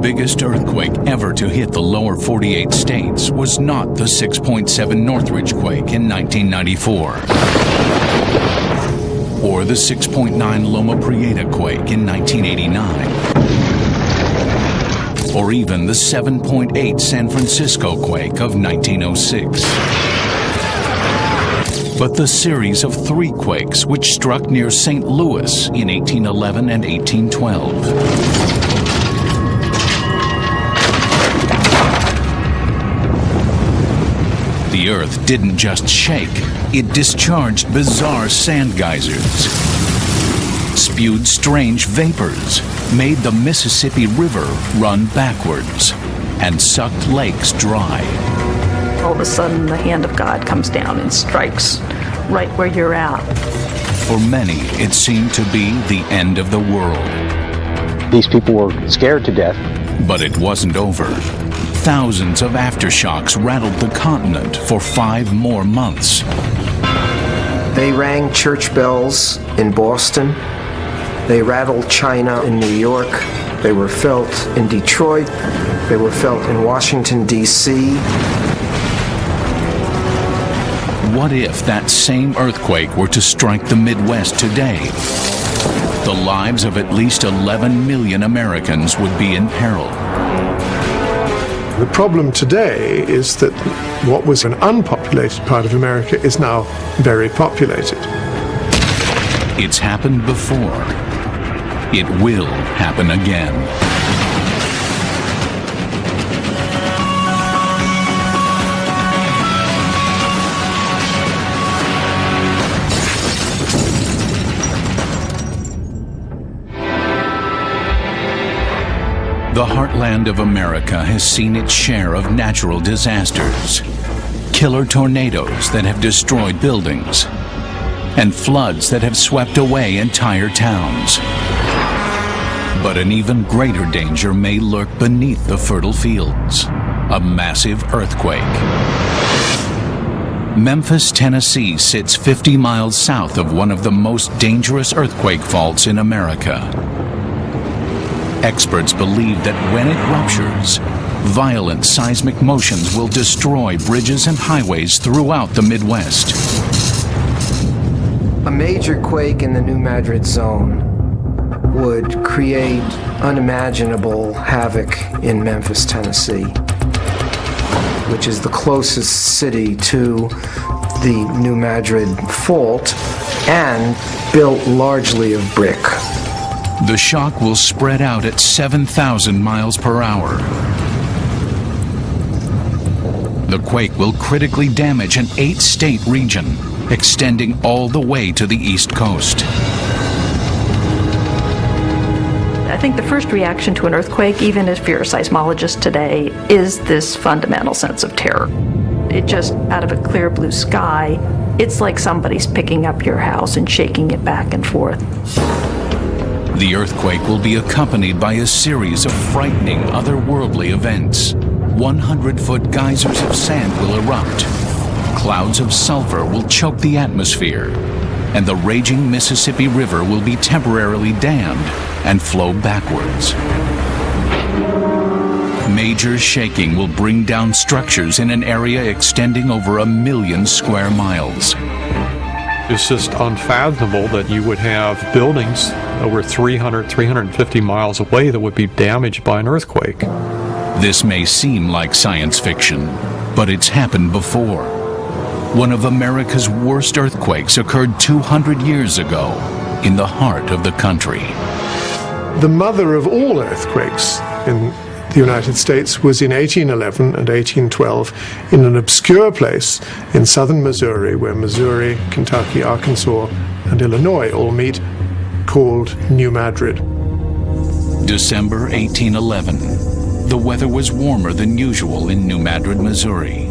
biggest earthquake ever to hit the lower 48 states was not the 6.7 Northridge quake in 1994, or the 6.9 Loma Prieta quake in 1989, or even the 7.8 San Francisco quake of 1906. But the series of 3 quakes which struck near St. Louis in 1811 and 1812. The earth didn't just shake, it discharged bizarre sand geysers, spewed strange vapors, made the Mississippi River run backwards, and sucked lakes dry. All of a sudden, the hand of God comes down and strikes right where you're at. For many, it seemed to be the end of the world. These people were scared to death. But it wasn't over. Thousands of aftershocks rattled the continent for 5 more months. They rang church bells in Boston. They rattled China in New York. They were felt in Detroit. They were felt in Washington, D.C. What if that same earthquake were to strike the Midwest today? The lives of at least 11 million Americans would be in peril. The problem today is that what was an unpopulated part of America is now very populated. It's happened before. It will happen again. The heartland of America has seen its share of natural disasters. Killer tornadoes that have destroyed buildings, and floods that have swept away entire towns. But an even greater danger may lurk beneath the fertile fields: a massive earthquake. Memphis, Tennessee sits 50 miles south of one of the most dangerous earthquake faults in America. Experts believe that when it ruptures, violent seismic motions will destroy bridges and highways throughout the Midwest. A major quake in the New Madrid zone would create unimaginable havoc in Memphis, Tennessee, which is the closest city to the New Madrid fault and built largely of brick. The shock will spread out at 7,000 miles per hour. The quake will critically damage an 8-state region, extending all the way to the East Coast. I think the first reaction to an earthquake, even if you're a seismologist today, is this fundamental sense of terror. It just, out of a clear blue sky, it's like somebody's picking up your house and shaking it back and forth. The earthquake will be accompanied by a series of frightening otherworldly events. 100-foot geysers of sand will erupt. Clouds of sulfur will choke the atmosphere. And the raging Mississippi River will be temporarily dammed and flow backwards. Major shaking will bring down structures in an area extending over 1 million square miles. It's just unfathomable that you would have buildings over 350 miles away that would be damaged by an earthquake. This may seem like science fiction, but it's happened before. One of America's worst earthquakes occurred 200 years ago in the heart of the country. The mother of all earthquakes in the United States was in 1811 and 1812 in an obscure place in southern Missouri, where Missouri, Kentucky, Arkansas, and Illinois all meet, called New Madrid. December 1811. The weather was warmer than usual in New Madrid, Missouri.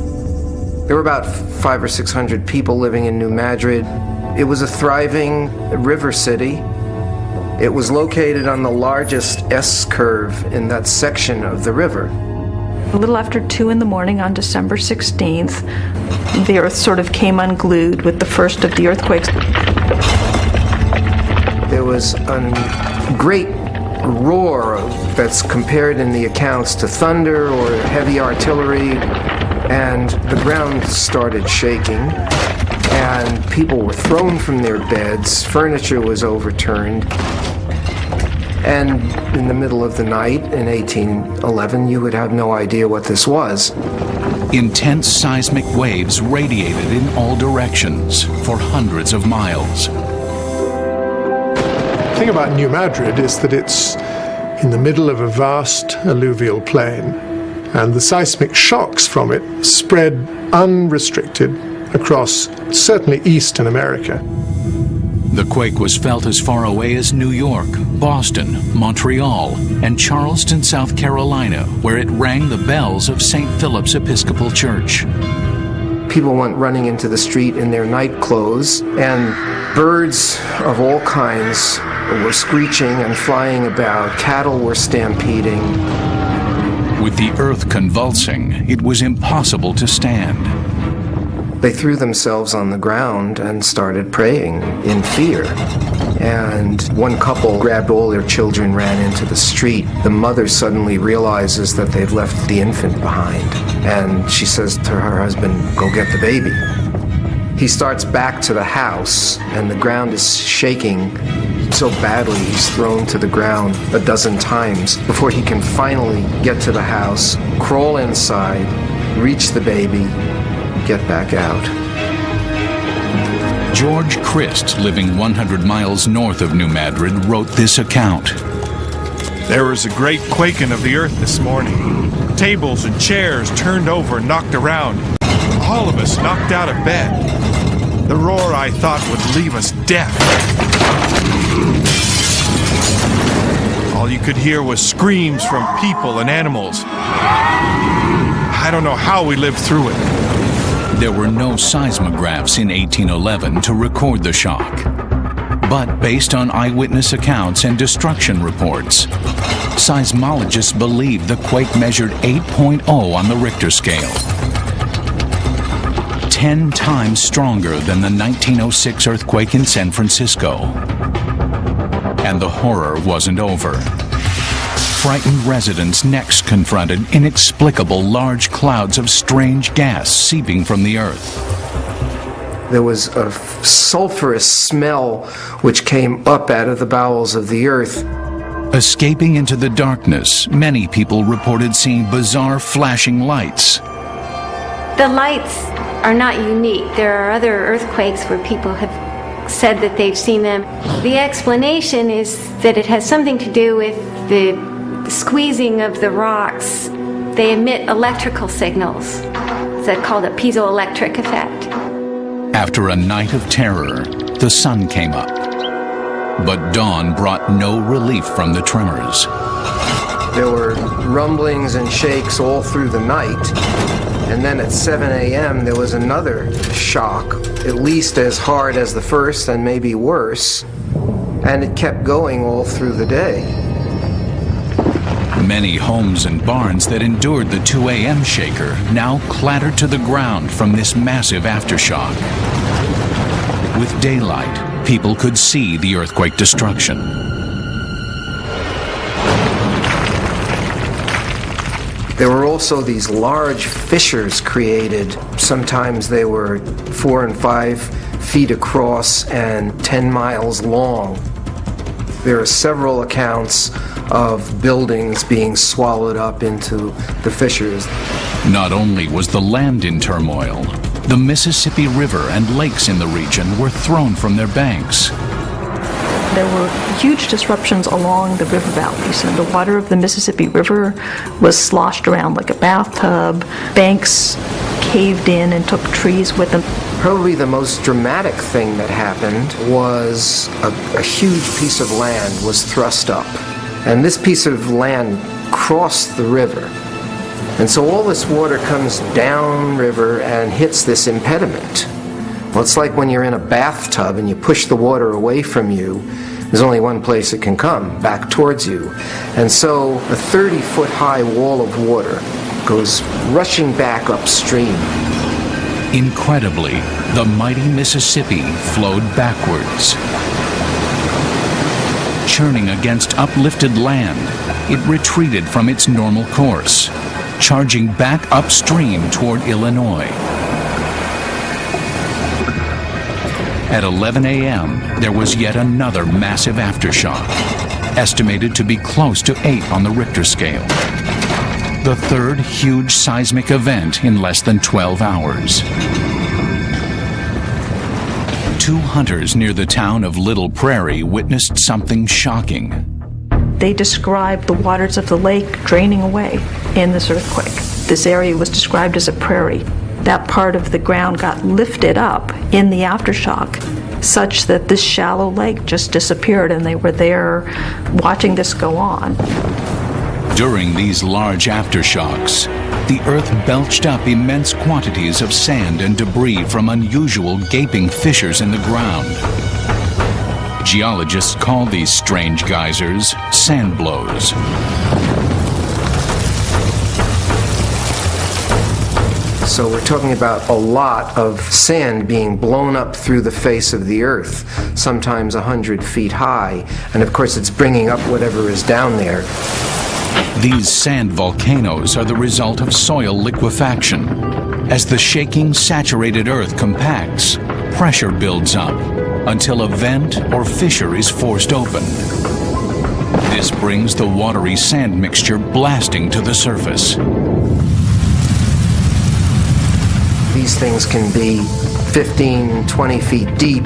There were about 500 or 600 people living in New Madrid. It was a thriving river city. It was located on the largest S-curve in that section of the river. A little after 2 in the morning on December 16th, the earth sort of came unglued with the first of the earthquakes. There was a great roar that's compared in the accounts to thunder or heavy artillery, and the ground started shaking, and people were thrown from their beds, furniture was overturned, and in the middle of the night in 1811, you would have no idea what this was. Intense seismic waves radiated in all directions for hundreds of miles. The thing about New Madrid is that it's in the middle of a vast alluvial plain, and the seismic shocks from it spread unrestricted across certainly eastern America. The quake was felt as far away as New York, Boston, Montreal, and Charleston, South Carolina, where it rang the bells of St. Philip's Episcopal Church. People went running into the street in their night clothes, and birds of all kinds were screeching and flying about. Cattle were stampeding. With the earth convulsing, it was impossible to stand. They threw themselves on the ground and started praying in fear. And one couple grabbed all their children, ran into the street. The mother suddenly realizes that they've left the infant behind. And she says to her husband, "Go get the baby." He starts back to the house, and the ground is shaking so badly he's thrown to the ground a dozen times before he can finally get to the house, crawl inside, reach the baby, get back out. George Christ, living 100 miles north of New Madrid, wrote this account. There was a great quaking of the earth this morning. Tables and chairs turned over and knocked around. All of us knocked out of bed. The roar I thought would leave us deaf. All you could hear was screams from people and animals. I don't know how we lived through it. There were no seismographs in 1811 to record the shock. But based on eyewitness accounts and destruction reports, seismologists believe the quake measured 8.0 on the Richter scale. 10 times stronger than the 1906 earthquake in San Francisco. And the horror wasn't over. Frightened residents next confronted inexplicable large clouds of strange gas seeping from the earth. There was a sulfurous smell which came up out of the bowels of the earth. Escaping into the darkness, many people reported seeing bizarre flashing lights. The lights are not unique. There are other earthquakes where people have said that they've seen them. The explanation is that it has something to do with the squeezing of the rocks. They emit electrical signals. It's called a piezoelectric effect. After a night of terror, the sun came up. But dawn brought no relief from the tremors. There were rumblings and shakes all through the night. And then at 7 a.m. there was another shock, at least as hard as the first and maybe worse. And it kept going all through the day. Many homes and barns that endured the 2 a.m. shaker now clattered to the ground from this massive aftershock. With daylight, people could see the earthquake destruction. There were also these large fissures created. Sometimes they were 4 and 5 feet across and 10 miles long. There are several accounts of buildings being swallowed up into the fissures. Not only was the land in turmoil, the Mississippi River and lakes in the region were thrown from their banks. There were huge disruptions along the river valleys, and the water of the Mississippi River was sloshed around like a bathtub. Banks caved in and took trees with them. Probably the most dramatic thing that happened was a huge piece of land was thrust up. And this piece of land crossed the river. And so all this water comes downriver and hits this impediment. Well, it's like when you're in a bathtub and you push the water away from you, there's only one place it can come, back towards you. And so a 30-foot high wall of water goes rushing back upstream. Incredibly, the mighty Mississippi flowed backwards. churning against uplifted land, it retreated from its normal course, charging back upstream toward Illinois. At 11 a.m., there was yet another massive aftershock, estimated to be close to 8 on the Richter scale. The third huge seismic event in less than 12 hours. 2 hunters near the town of Little Prairie witnessed something shocking. They described the waters of the lake draining away in this earthquake. This area was described as a prairie. That part of the ground got lifted up in the aftershock such that this shallow lake just disappeared, and they were there watching this go on. During these large aftershocks, the earth belched up immense quantities of sand and debris from unusual gaping fissures in the ground. Geologists call these strange geysers sand blows. So we're talking about a lot of sand being blown up through the face of the earth, sometimes 100 feet high, and of course it's bringing up whatever is down there. These sand volcanoes are the result of soil liquefaction. As the shaking, saturated earth compacts, pressure builds up until a vent or fissure is forced open. This brings the watery sand mixture blasting to the surface. These things can be 15, 20 feet deep.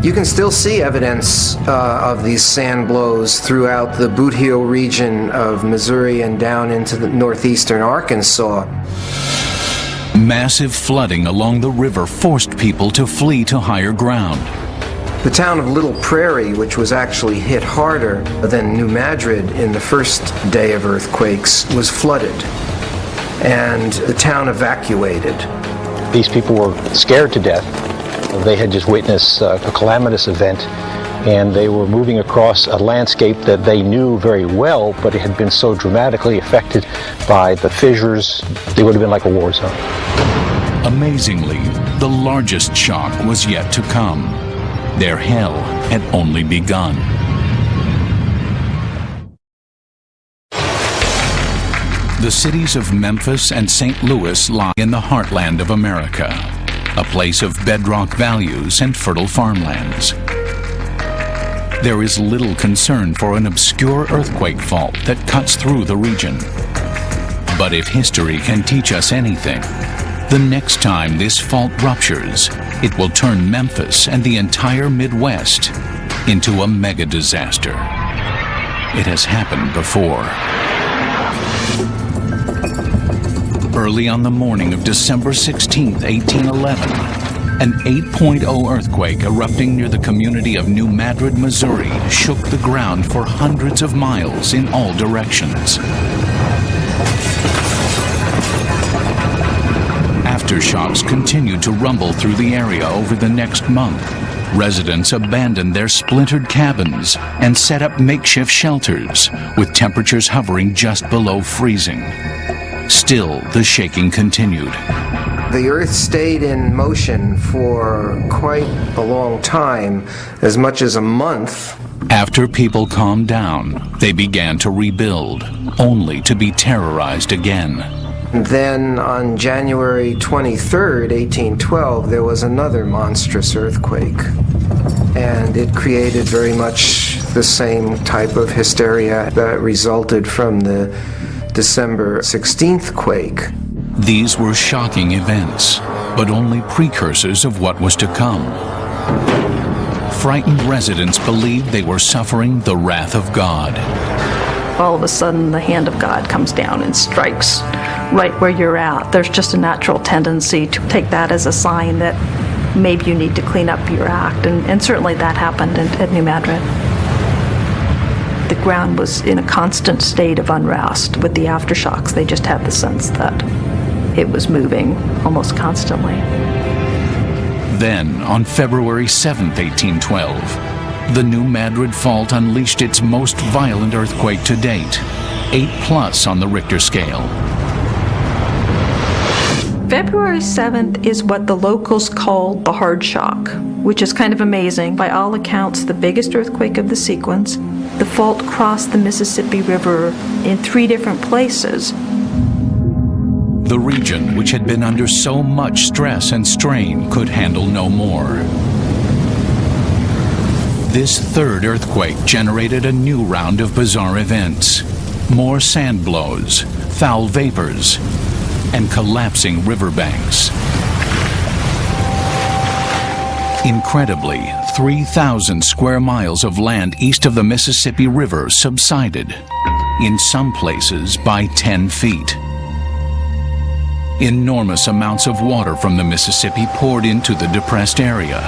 You can still see evidence of these sand blows throughout the Boot Heel region of Missouri and down into the northeastern Arkansas. Massive flooding along the river forced people to flee to higher ground. The town of Little Prairie, which was actually hit harder than New Madrid in the first day of earthquakes, was flooded, and the town evacuated. These people were scared to death. They had just witnessed a calamitous event, and they were moving across a landscape that they knew very well, but it had been so dramatically affected by the fissures, they would have been like a war zone. Amazingly, the largest shock was yet to come. Their hell had only begun. The cities of Memphis and St. Louis lie in the heartland of America, a place of bedrock values and fertile farmlands. There is little concern for an obscure earthquake fault that cuts through the region. But if history can teach us anything, the next time this fault ruptures, it will turn Memphis and the entire Midwest into a mega disaster. It has happened before. Early on the morning of December 16, 1811, an 8.0 earthquake erupting near the community of New Madrid, Missouri, shook the ground for hundreds of miles in all directions. Aftershocks continued to rumble through the area over the next month. Residents abandoned their splintered cabins and set up makeshift shelters, with temperatures hovering just below freezing. Still, the shaking continued. The earth stayed in motion for quite a long time, as much as a month. After people calmed down, they began to rebuild, only to be terrorized again. And then on January 23rd, 1812, there was another monstrous earthquake. And it created very much the same type of hysteria that resulted from the December 16th quake. These were shocking events, but only precursors of what was to come. Frightened residents believed they were suffering the wrath of God. All of a sudden, the hand of God comes down and strikes right where you're at. There's just a natural tendency to take that as a sign that maybe you need to clean up your act, and certainly that happened at New Madrid. The ground was in a constant state of unrest with the aftershocks. They just had the sense that it was moving almost constantly. Then, on February 7, 1812, the New Madrid Fault unleashed its most violent earthquake to date, 8+ on the Richter scale. February 7th is what the locals called the hard shock, which is kind of amazing. By all accounts, the biggest earthquake of the sequence. The fault crossed the Mississippi River in 3 different places. The region, which had been under so much stress and strain, could handle no more. This third earthquake generated a new round of bizarre events. More sand blows, foul vapors, and collapsing riverbanks. Incredibly, 3,000 square miles of land east of the Mississippi River subsided, in some places by 10 feet. Enormous amounts of water from the Mississippi poured into the depressed area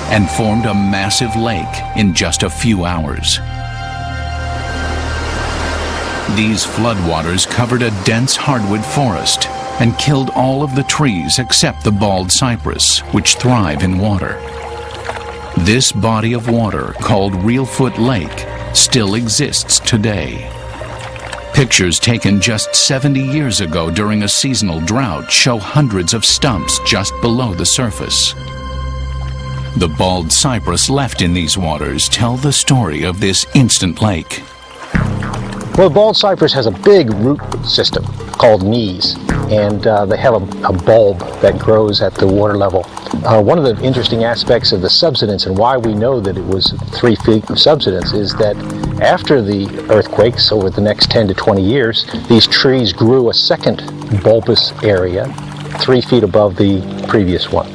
and formed a massive lake in just a few hours. These floodwaters covered a dense hardwood forest and killed all of the trees except the bald cypress, which thrive in water. This body of water, called Reelfoot Lake, still exists today. Pictures taken just 70 years ago during a seasonal drought show hundreds of stumps just below the surface. The bald cypress left in these waters tell the story of this instant lake. Well, the bald cypress has a big root system called knees, and they have a bulb that grows at the water level. One of the interesting aspects of the subsidence and why we know that it was 3 feet of subsidence is that after the earthquakes over the next 10 to 20 years, these trees grew a second bulbous area 3 feet above the previous one.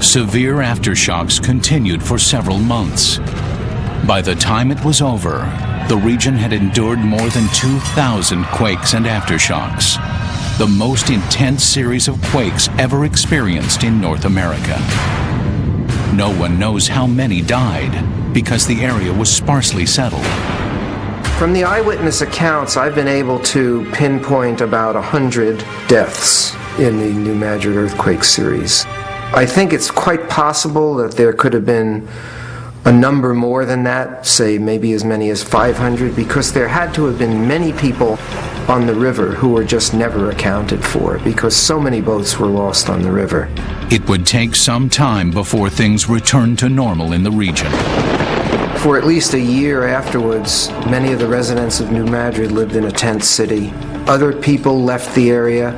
Severe aftershocks continued for several months. By the time it was over, the region had endured more than 2,000 quakes and aftershocks, the most intense series of quakes ever experienced in North America. No one knows how many died because the area was sparsely settled. From the eyewitness accounts, I've been able to pinpoint about 100 deaths in the New Madrid earthquake series. I think it's quite possible that there could have been a number more than that, say maybe as many as 500, because there had to have been many people on the river who were just never accounted for, because so many boats were lost on the river. It would take some time before things returned to normal in the region. For at least a year afterwards, many of the residents of New Madrid lived in a tent city. Other people left the area,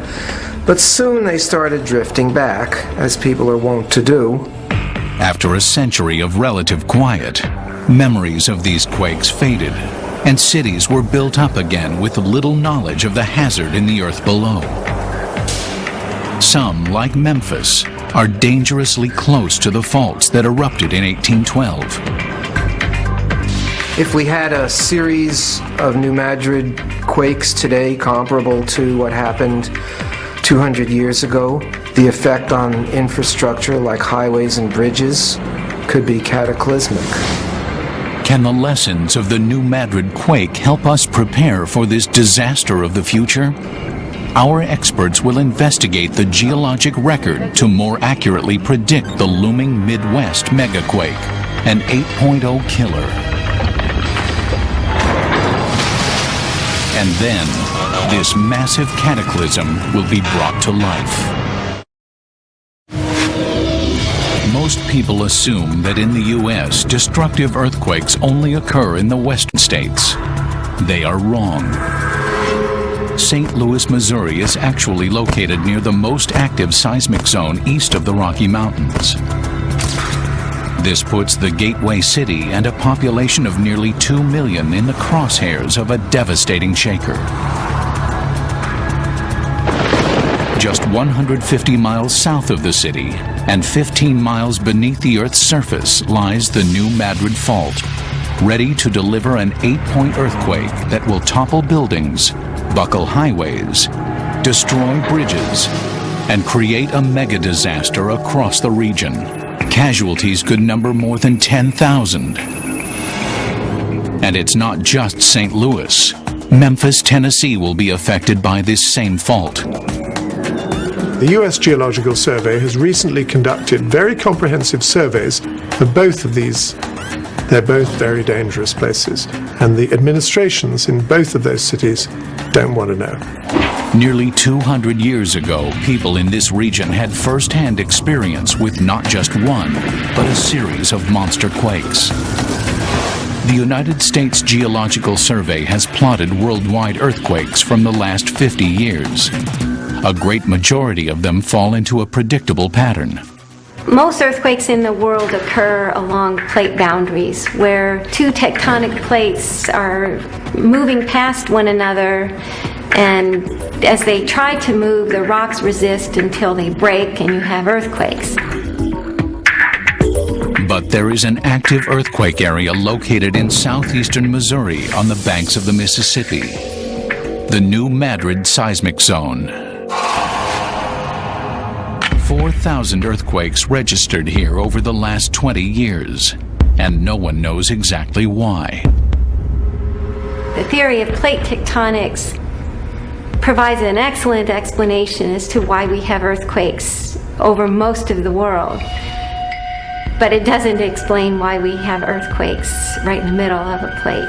but soon they started drifting back, as people are wont to do. After a century of relative quiet, memories of these quakes faded, and cities were built up again with little knowledge of the hazard in the earth below. Some, like Memphis, are dangerously close to the faults that erupted in 1812. If we had a series of New Madrid quakes today comparable to what happened 200 years ago, the effect on infrastructure like highways and bridges could be cataclysmic. Can the lessons of the New Madrid quake help us prepare for this disaster of the future? Our experts will investigate the geologic record to more accurately predict the looming Midwest megaquake, an 8.0 killer. And then, this massive cataclysm will be brought to life. Most people assume that in the U.S., destructive earthquakes only occur in the western states. They are wrong. St. Louis, Missouri is actually located near the most active seismic zone east of the Rocky Mountains. This puts the gateway city and a population of nearly 2 million in the crosshairs of a devastating shaker. Just 150 miles south of the city and 15 miles beneath the Earth's surface lies the New Madrid Fault, ready to deliver an 8-point earthquake that will topple buildings, buckle highways, destroy bridges, and create a mega disaster across the region. Casualties could number more than 10,000. And it's not just St. Louis. Memphis, Tennessee will be affected by this same fault. The U.S. Geological Survey has recently conducted very comprehensive surveys of both of these. They're both very dangerous places, and the administrations in both of those cities don't want to know. Nearly 200 years ago, people in this region had first-hand experience with not just one, but a series of monster quakes. The United States Geological Survey has plotted worldwide earthquakes from the last 50 years. A great majority of them fall into a predictable pattern. Most earthquakes in the world occur along plate boundaries, where two tectonic plates are moving past one another, and as they try to move, the rocks resist until they break and you have earthquakes. But there is an active earthquake area located in southeastern Missouri on the banks of the Mississippi, the New Madrid seismic zone. 4,000 earthquakes registered here over the last 20 years, and no one knows exactly why. The theory of plate tectonics provides an excellent explanation as to why we have earthquakes over most of the world. But it doesn't explain why we have earthquakes right in the middle of a plate.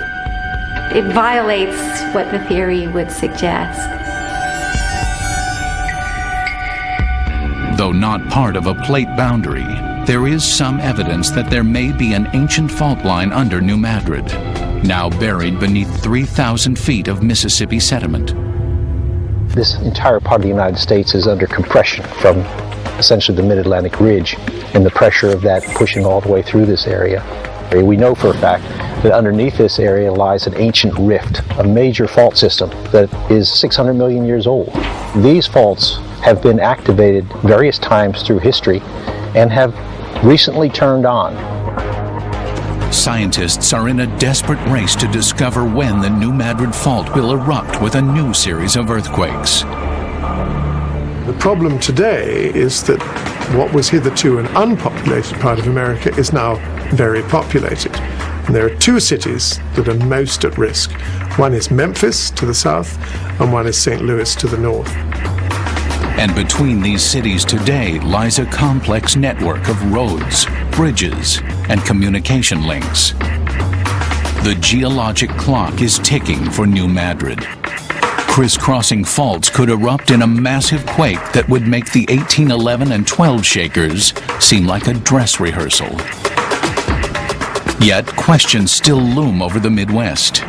It violates what the theory would suggest. Though not part of a plate boundary, there is some evidence that there may be an ancient fault line under New Madrid, now buried beneath 3,000 feet of Mississippi sediment. This entire part of the United States is under compression from essentially the Mid-Atlantic Ridge, and the pressure of that pushing all the way through this area. We know for a fact that underneath this area lies an ancient rift, a major fault system that is 600 million years old. These faults have been activated various times through history and have recently turned on. Scientists are in a desperate race to discover when the New Madrid Fault will erupt with a new series of earthquakes. The problem today is that what was hitherto an unpopulated part of America is now very populated. And there are two cities that are most at risk. One is Memphis to the south, and one is St. Louis to the north. And between these cities today lies a complex network of roads, bridges, and communication links. The geologic clock is ticking for New Madrid. Crisscrossing faults could erupt in a massive quake that would make the 1811 and 12 shakers seem like a dress rehearsal. Yet questions still loom over the Midwest.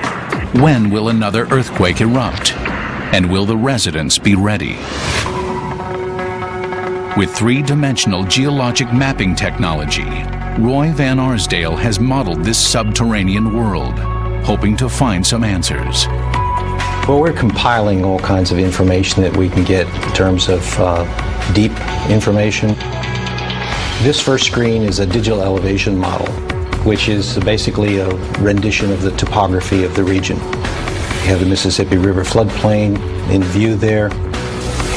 When will another earthquake erupt? And will the residents be ready? With three-dimensional geologic mapping technology, Roy Van Arsdale has modeled this subterranean world, hoping to find some answers. Well, we're compiling all kinds of information that we can get in terms of deep information. This first screen is a digital elevation model, which is basically a rendition of the topography of the region. We have the Mississippi River floodplain in view there.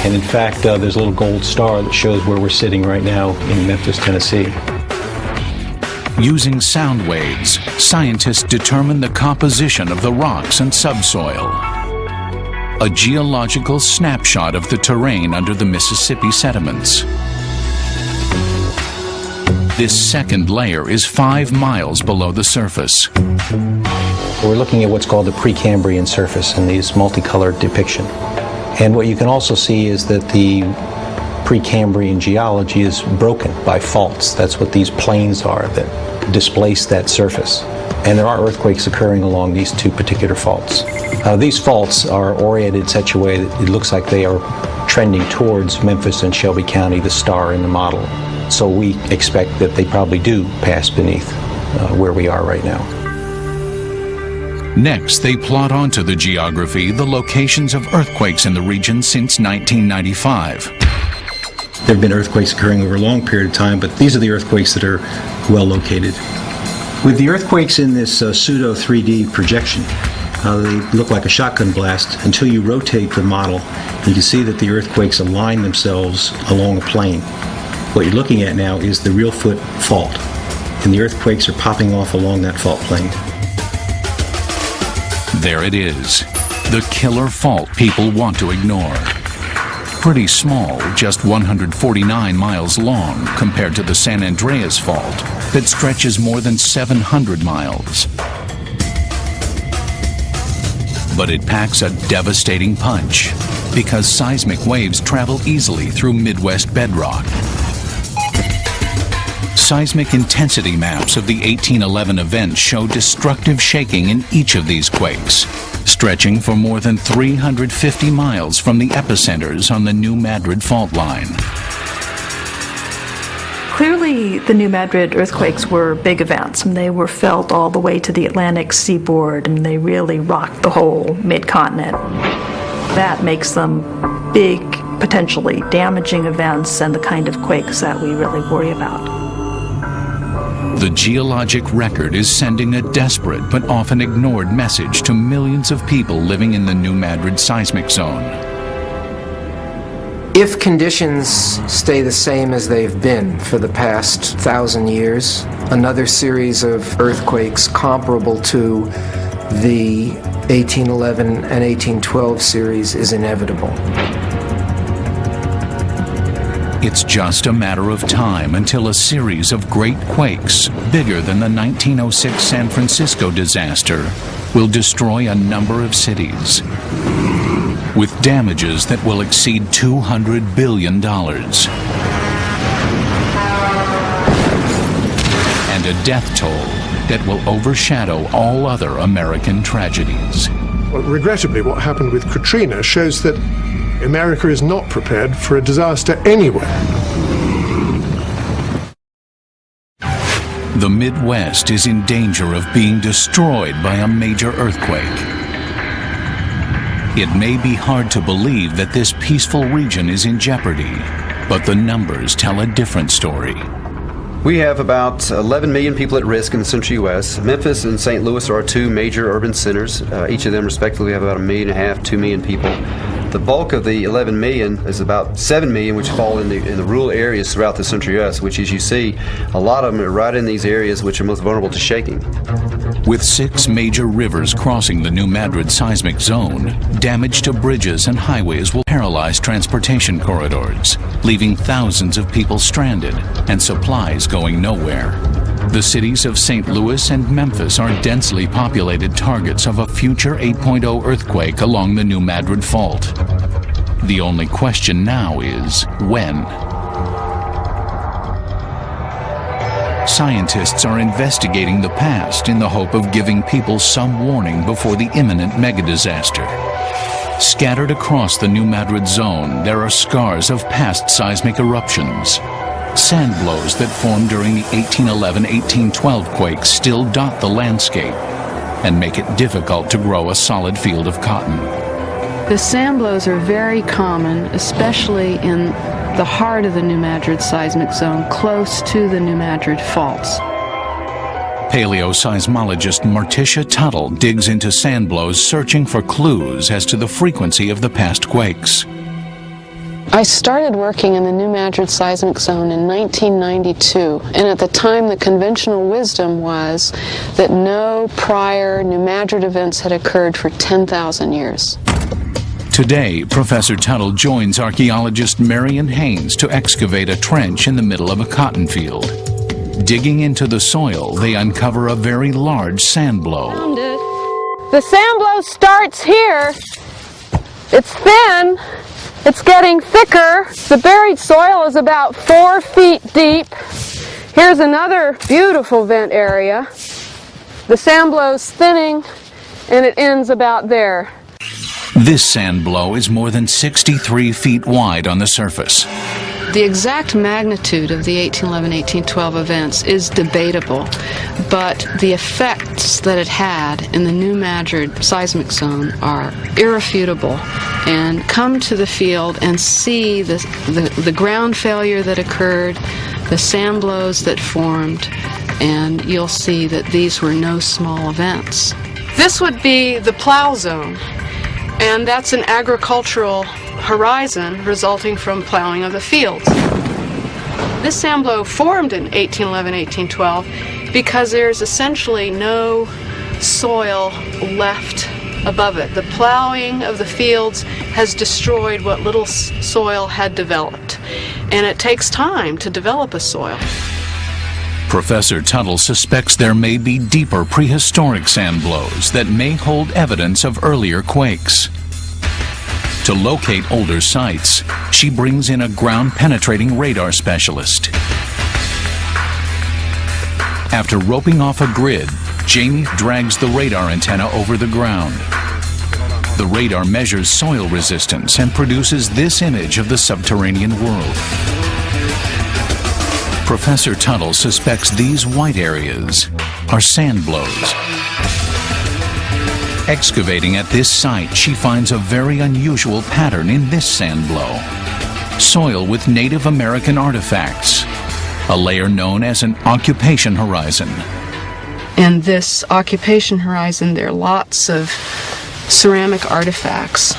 And in fact, there's a little gold star that shows where we're sitting right now in Memphis, Tennessee. Using sound waves, scientists determine the composition of the rocks and subsoil. A geological snapshot of the terrain under the Mississippi sediments. This second layer is 5 miles below the surface. We're looking at what's called the Precambrian surface in these multicolored depiction. And what you can also see is that the Precambrian geology is broken by faults. That's what these plains are that displace that surface. And there are earthquakes occurring along these two particular faults. These faults are oriented in such a way that it looks like they are trending towards Memphis and Shelby County, the star in the model. So we expect that they probably do pass beneath where we are right now. Next, they plot onto the geography the locations of earthquakes in the region since 1995. There have been earthquakes occurring over a long period of time, but these are the earthquakes that are well located. With the earthquakes in this pseudo 3D projection, they look like a shotgun blast until you rotate the model. You can see that the earthquakes align themselves along a plane. What you're looking at now is the real foot fault, and the earthquakes are popping off along that fault plane. There it is, the killer fault people want to ignore. Pretty small, just 149 miles long compared to the San Andreas Fault that stretches more than 700 miles. But it packs a devastating punch because seismic waves travel easily through Midwest bedrock. Seismic intensity maps of the 1811 event show destructive shaking in each of these quakes, stretching for more than 350 miles from the epicenters on the New Madrid fault line. Clearly, the New Madrid earthquakes were big events, and they were felt all the way to the Atlantic seaboard, and they really rocked the whole mid-continent. That makes them big, potentially damaging events and the kind of quakes that we really worry about. The geologic record is sending a desperate but often ignored message to millions of people living in the New Madrid seismic zone. If conditions stay the same as they've been for the past 1,000 years, another series of earthquakes comparable to the 1811 and 1812 series is inevitable. It's just a matter of time until a series of great quakes, bigger than the 1906 San Francisco disaster, will destroy a number of cities, with damages that will exceed $200 billion. And a death toll that will overshadow all other American tragedies. Well, regrettably, what happened with Katrina shows that America is not prepared for a disaster anywhere. The Midwest is in danger of being destroyed by a major earthquake. It may be hard to believe that this peaceful region is in jeopardy, but the numbers tell a different story. We have about 11 million people at risk in the central U.S. Memphis and St. Louis are our two major urban centers. Each of them respectively have about 1.5 million, 2 million people. The bulk of the 11 million is about 7 million, which fall in the rural areas throughout the central U.S., which, as you see, a lot of them are right in these areas which are most vulnerable to shaking. With 6 major rivers crossing the New Madrid seismic zone, damage to bridges and highways will paralyze transportation corridors, leaving thousands of people stranded and supplies going nowhere. The cities of St. Louis and Memphis are densely populated targets of a future 8.0 earthquake along the New Madrid fault. The only question now is when. Scientists are investigating the past in the hope of giving people some warning before the imminent megadisaster. Scattered across the New Madrid zone, there are scars of past seismic eruptions. Sand blows that formed during the 1811-1812 quakes still dot the landscape and make it difficult to grow a solid field of cotton. The sand blows are very common, especially in the heart of the New Madrid seismic zone, close to the New Madrid faults. Paleoseismologist Marticia Tuttle digs into sand blows, searching for clues as to the frequency of the past quakes. I started working in the New Madrid seismic zone in 1992, and at the time the conventional wisdom was that no prior New Madrid events had occurred for 10,000 years. Today, Professor Tuttle joins archaeologist Marion Haynes to excavate a trench in the middle of a cotton field. Digging into the soil, they uncover a very large sand blow. The sand blow starts here. It's thin. It's getting thicker. The buried soil is about 4 feet deep. Here's another beautiful vent area. The sand blow's thinning, and it ends about there. This sand blow is more than 63 feet wide on the surface. The exact magnitude of the 1811-1812 events is debatable, but the effects that it had in the New Madrid seismic zone are irrefutable. And come to the field and see the ground failure that occurred, the sand blows that formed, and you'll see that these were no small events. This would be the plow zone, and that's an agricultural horizon resulting from plowing of the fields. This sand blow formed in 1811-1812 because there's essentially no soil left above it. The plowing of the fields has destroyed what little soil had developed, and it takes time to develop a soil. Professor Tuttle suspects there may be deeper prehistoric sand blows that may hold evidence of earlier quakes. To locate older sites, she brings in a ground-penetrating radar specialist. After roping off a grid, Jamie drags the radar antenna over the ground. The radar measures soil resistance and produces this image of the subterranean world. Professor Tuttle suspects these white areas are sand blows. Excavating at this site, she finds a very unusual pattern in this sand blow. Soil with Native American artifacts, a layer known as an occupation horizon. In this occupation horizon, there are lots of ceramic artifacts.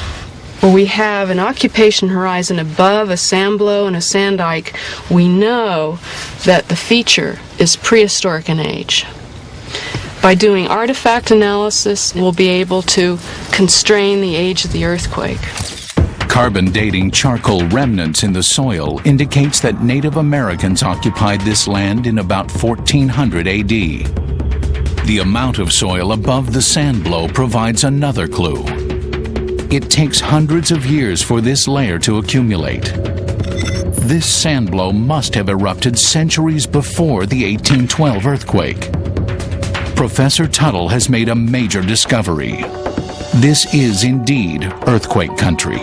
Where we have an occupation horizon above a sand blow and a sand dike, we know that the feature is prehistoric in age. By doing artifact analysis, we'll be able to constrain the age of the earthquake. Carbon dating charcoal remnants in the soil indicates that Native Americans occupied this land in about 1400 AD. The amount of soil above the sand blow provides another clue. It takes hundreds of years for this layer to accumulate. This sand blow must have erupted centuries before the 1812 earthquake. Professor Tuttle has made a major discovery. This is indeed earthquake country.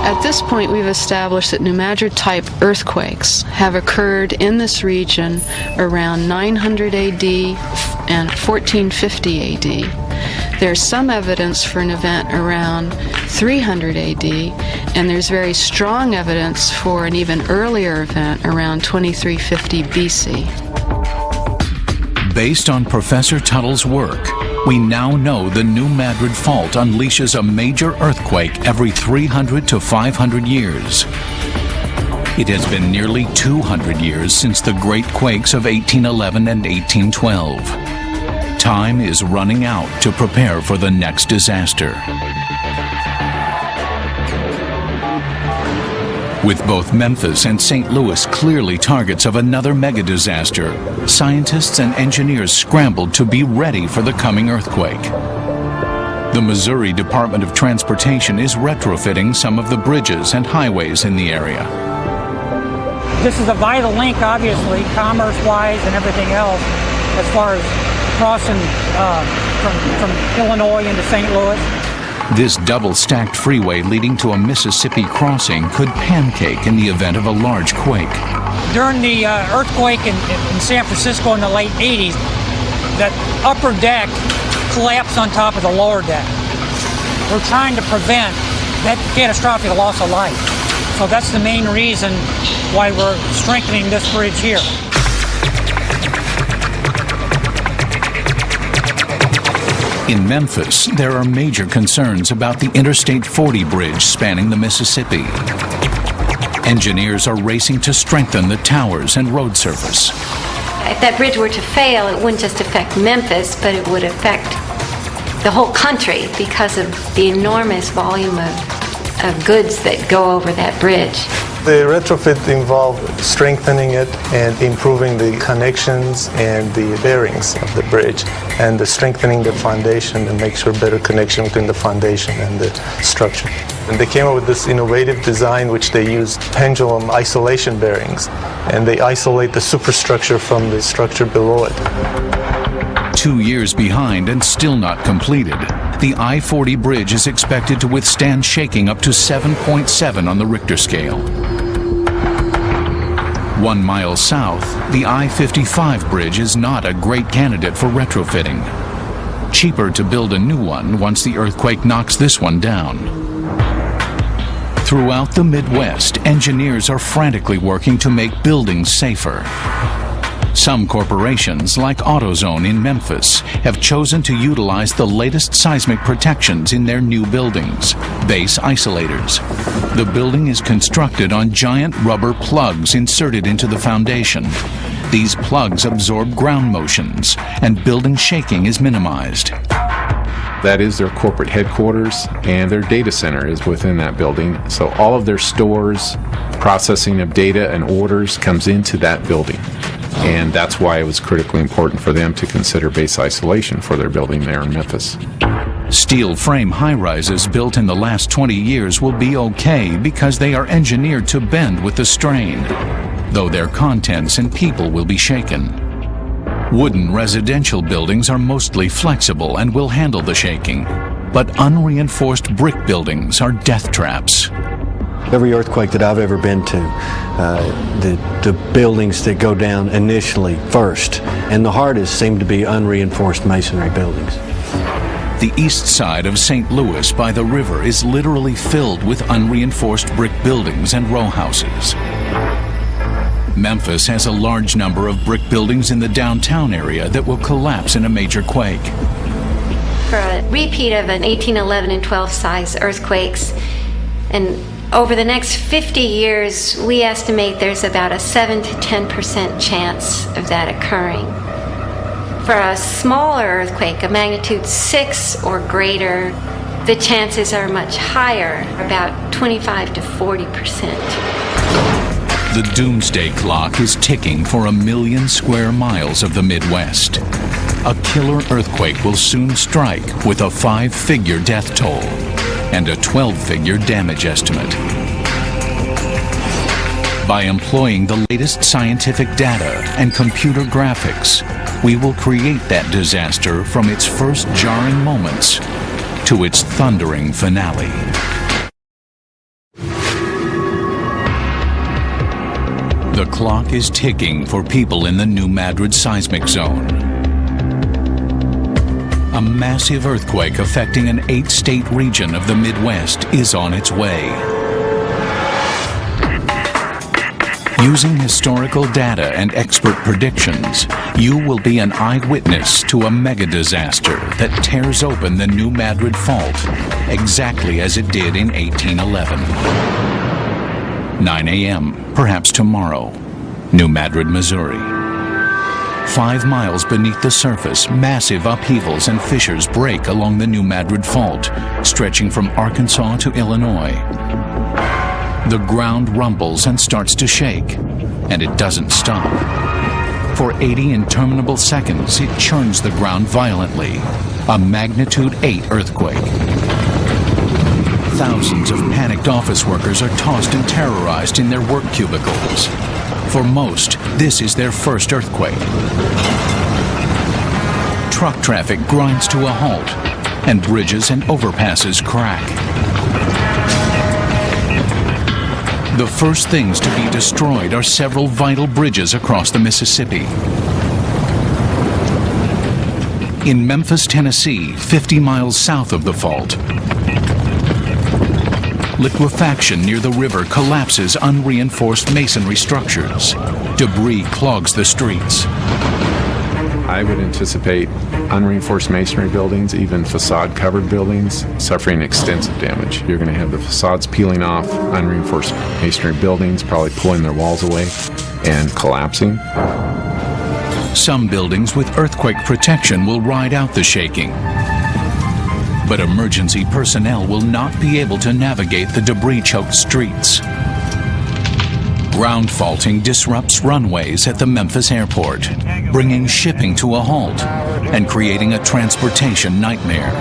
At this point, we've established that New Madrid-type earthquakes have occurred in this region around 900 AD and 1450 AD. There's some evidence for an event around 300 AD, and there's very strong evidence for an even earlier event around 2350 BC. Based on Professor Tuttle's work, we now know the New Madrid Fault unleashes a major earthquake every 300 to 500 years. It has been nearly 200 years since the great quakes of 1811 and 1812. Time is running out to prepare for the next disaster. With both Memphis and St. Louis clearly targets of another mega disaster, scientists and engineers scrambled to be ready for the coming earthquake. The Missouri Department of Transportation is retrofitting some of the bridges and highways in the area. This is a vital link, obviously, commerce-wise and everything else, as far as crossing from Illinois into St. Louis. This double-stacked freeway leading to a Mississippi crossing could pancake in the event of a large quake. During the earthquake in San Francisco in the late 80s, that upper deck collapsed on top of the lower deck. We're trying to prevent that catastrophic loss of life. So that's the main reason why we're strengthening this bridge here. In Memphis, there are major concerns about the Interstate 40 bridge spanning the Mississippi. Engineers are racing to strengthen the towers and road surface. If that bridge were to fail, it wouldn't just affect Memphis, but it would affect the whole country because of the enormous volume of goods that go over that bridge. The retrofit involved strengthening it and improving the connections and the bearings of the bridge, and strengthening the foundation and make sure better connection between the foundation and the structure. And they came up with this innovative design which they use pendulum isolation bearings, and they isolate the superstructure from the structure below it. 2 years behind and still not completed, the I-40 bridge is expected to withstand shaking up to 7.7 on the Richter scale. 1 mile south, the I-55 bridge is not a great candidate for retrofitting. Cheaper to build a new one once the earthquake knocks this one down. Throughout the Midwest, engineers are frantically working to make buildings safer. Some corporations, like AutoZone in Memphis, have chosen to utilize the latest seismic protections in their new buildings, base isolators. The building is constructed on giant rubber plugs inserted into the foundation. These plugs absorb ground motions, and building shaking is minimized. That is their corporate headquarters, and their data center is within that building. So all of their stores, processing of data and orders comes into that building. And that's why it was critically important for them to consider base isolation for their building there in Memphis. Steel frame high-rises built in the last 20 years will be okay because they are engineered to bend with the strain, though their contents and people will be shaken. Wooden residential buildings are mostly flexible and will handle the shaking, but unreinforced brick buildings are death traps. Every earthquake that I've ever been to, the buildings that go down initially first and the hardest seem to be unreinforced masonry buildings. The east side of St. Louis by the river is literally filled with unreinforced brick buildings and row houses. Memphis has a large number of brick buildings in the downtown area that will collapse in a major quake. For a repeat of an 1811 and 12 size earthquakes, and over the next 50 years, we estimate there's about a 7 to 10% chance of that occurring. For a smaller earthquake, a magnitude 6 or greater, the chances are much higher, about 25 to 40%. The doomsday clock is ticking for 1 million square miles of the Midwest. A killer earthquake will soon strike with a 5-figure death toll and a 12-figure damage estimate. By employing the latest scientific data and computer graphics, we will create that disaster from its first jarring moments to its thundering finale. The clock is ticking for people in the New Madrid seismic zone. A massive earthquake affecting an 8-state region of the Midwest is on its way. Using historical data and expert predictions, you will be an eyewitness to a mega disaster that tears open the New Madrid Fault exactly as it did in 1811. 9 a.m., perhaps tomorrow, New Madrid, Missouri. 5 miles beneath the surface, massive upheavals and fissures break along the New Madrid Fault, stretching from Arkansas to Illinois. The ground rumbles and starts to shake, and it doesn't stop. For 80 interminable seconds, it churns the ground violently, a magnitude 8 earthquake. Thousands of panicked office workers are tossed and terrorized in their work cubicles. For most, this is their first earthquake. Truck traffic grinds to a halt, and bridges and overpasses crack. The first things to be destroyed are several vital bridges across the Mississippi. In Memphis, Tennessee, 50 miles south of the fault, liquefaction near the river collapses unreinforced masonry structures. Debris clogs the streets. I would anticipate unreinforced masonry buildings, even facade-covered buildings, suffering extensive damage. You're going to have the facades peeling off, unreinforced masonry buildings probably pulling their walls away and collapsing. Some buildings with earthquake protection will ride out the shaking. But emergency personnel will not be able to navigate the debris-choked streets. Ground faulting disrupts runways at the Memphis airport, bringing shipping to a halt and creating a transportation nightmare.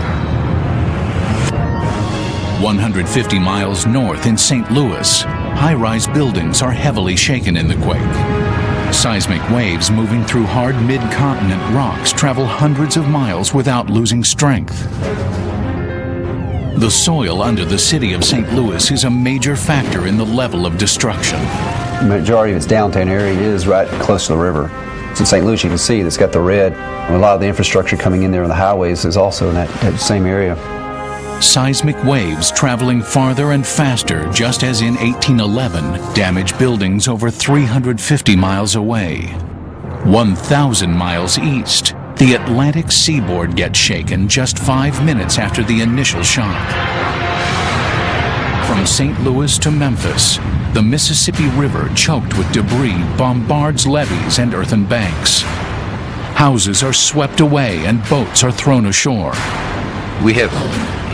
150 miles north in St. Louis, high-rise buildings are heavily shaken in the quake. Seismic waves moving through hard mid-continent rocks travel hundreds of miles without losing strength. The soil under the city of St. Louis is a major factor in the level of destruction. The majority of its downtown area is right close to the river. So in St. Louis, you can see that's got the red. And a lot of the infrastructure coming in there on the highways is also in that same area. Seismic waves traveling farther and faster, just as in 1811, damage buildings over 350 miles away. 1,000 miles east, the Atlantic seaboard gets shaken just 5 minutes after the initial shock. From St. Louis to Memphis, the Mississippi River, choked with debris, bombards levees and earthen banks. Houses are swept away and boats are thrown ashore. We have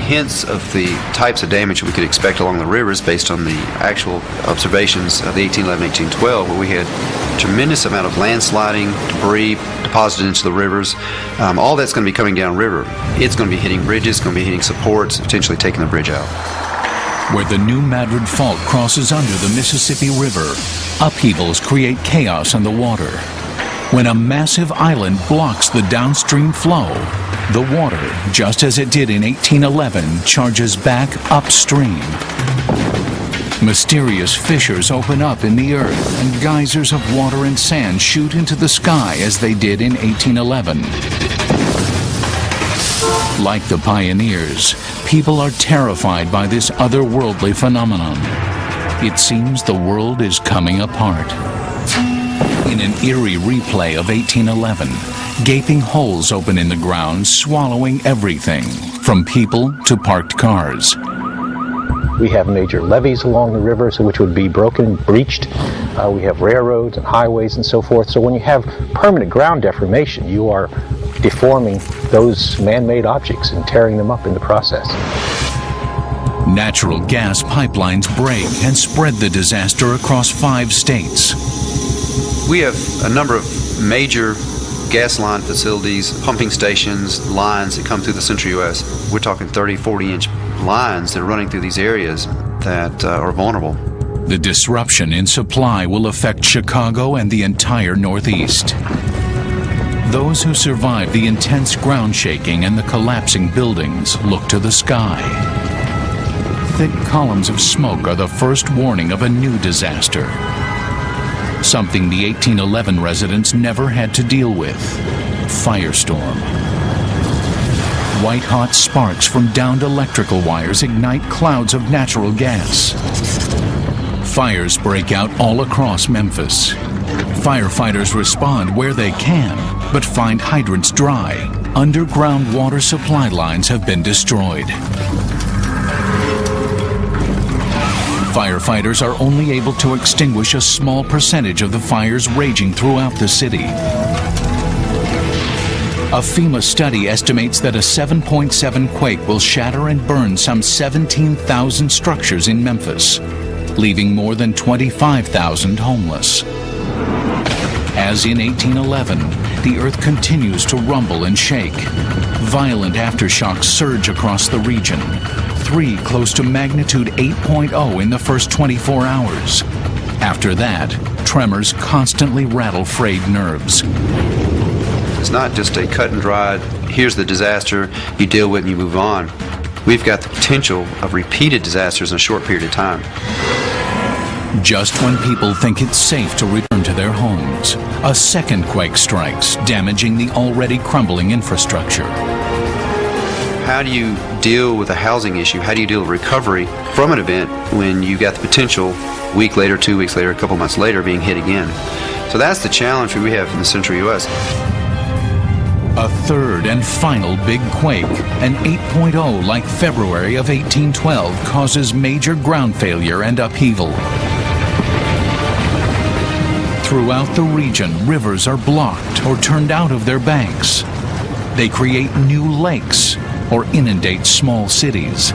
hints of the types of damage we could expect along the rivers based on the actual observations of the 1811, 1812, where we had a tremendous amount of landsliding, debris deposited into the rivers. All that's going to be coming downriver. It's going to be hitting bridges, going to be hitting supports, potentially taking the bridge out. Where the New Madrid Fault crosses under the Mississippi River, upheavals create chaos on the water. when a massive island blocks the downstream flow. The water, just as it did in 1811, charges back upstream. Mysterious fissures open up in the earth, and geysers of water and sand shoot into the sky as they did in 1811. Like the pioneers, people are terrified by this otherworldly phenomenon. It seems the world is coming apart. In an eerie replay of 1811, gaping holes open in the ground, swallowing everything, from people to parked cars. We have major levees along the rivers which would be broken, breached. We have railroads and highways and so forth. So when you have permanent ground deformation, you are deforming those man-made objects and tearing them up in the process. Natural gas pipelines break and spread the disaster across 5 states. We have a number of major gas line facilities, pumping stations, lines that come through the central U.S. We're talking 30, 40-inch lines that are running through these areas that are vulnerable. The disruption in supply will affect Chicago and the entire Northeast. Those who survived the intense ground shaking and the collapsing buildings look to the sky. Thick columns of smoke are the first warning of a new disaster. Something the 1811 residents never had to deal with: firestorm. White-hot sparks from downed electrical wires ignite clouds of natural gas. Fires break out all across Memphis. Firefighters respond where they can, but find hydrants dry. Underground water supply lines have been destroyed. Firefighters are only able to extinguish a small percentage of the fires raging throughout the city. A FEMA study estimates that a 7.7 quake will shatter and burn some 17,000 structures in Memphis, leaving more than 25,000 homeless. As in 1811, the earth continues to rumble and shake. Violent aftershocks surge across the region. 3 close to magnitude 8.0 in the first 24 hours. After that, tremors constantly rattle frayed nerves. It's not just a cut and dried, here's the disaster, you deal with it and you move on. We've got the potential of repeated disasters in a short period of time. Just when people think it's safe to return to their homes, a second quake strikes, damaging the already crumbling infrastructure. How do you deal with a housing issue? How do you deal with recovery from an event when you've got the potential, a week later, 2 weeks later, a couple months later, being hit again? So that's the challenge we have in the central U.S. A third and final big quake, an 8.0 like February of 1812, causes major ground failure and upheaval. Throughout the region, rivers are blocked or turned out of their banks. They create new lakes or inundate small cities.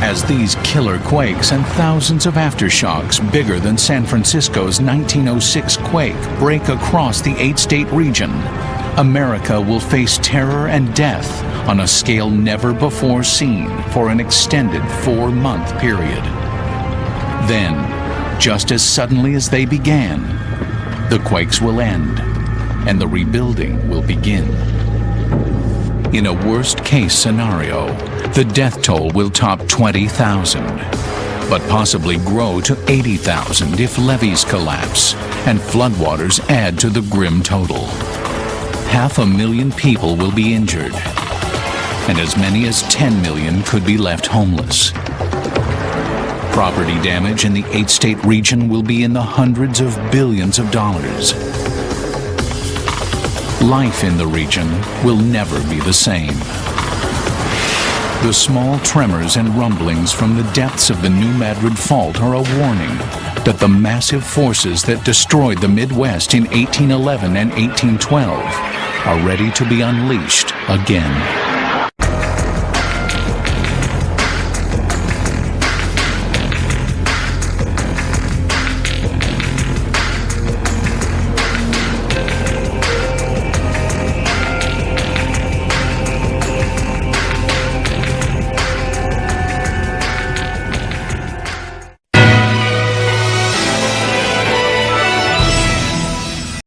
As these killer quakes and thousands of aftershocks bigger than San Francisco's 1906 quake break across the 8-state region, America will face terror and death on a scale never before seen for an extended 4-month period. Then, just as suddenly as they began, the quakes will end and the rebuilding will begin. In a worst-case scenario, the death toll will top 20,000, but possibly grow to 80,000 if levees collapse and floodwaters add to the grim total. 500,000 people will be injured, and as many as 10 million could be left homeless. Property damage in the 8-state region will be in the hundreds of billions of dollars. Life in the region will never be the same. The small tremors and rumblings from the depths of the New Madrid Fault are a warning that the massive forces that destroyed the Midwest in 1811 and 1812 are ready to be unleashed again.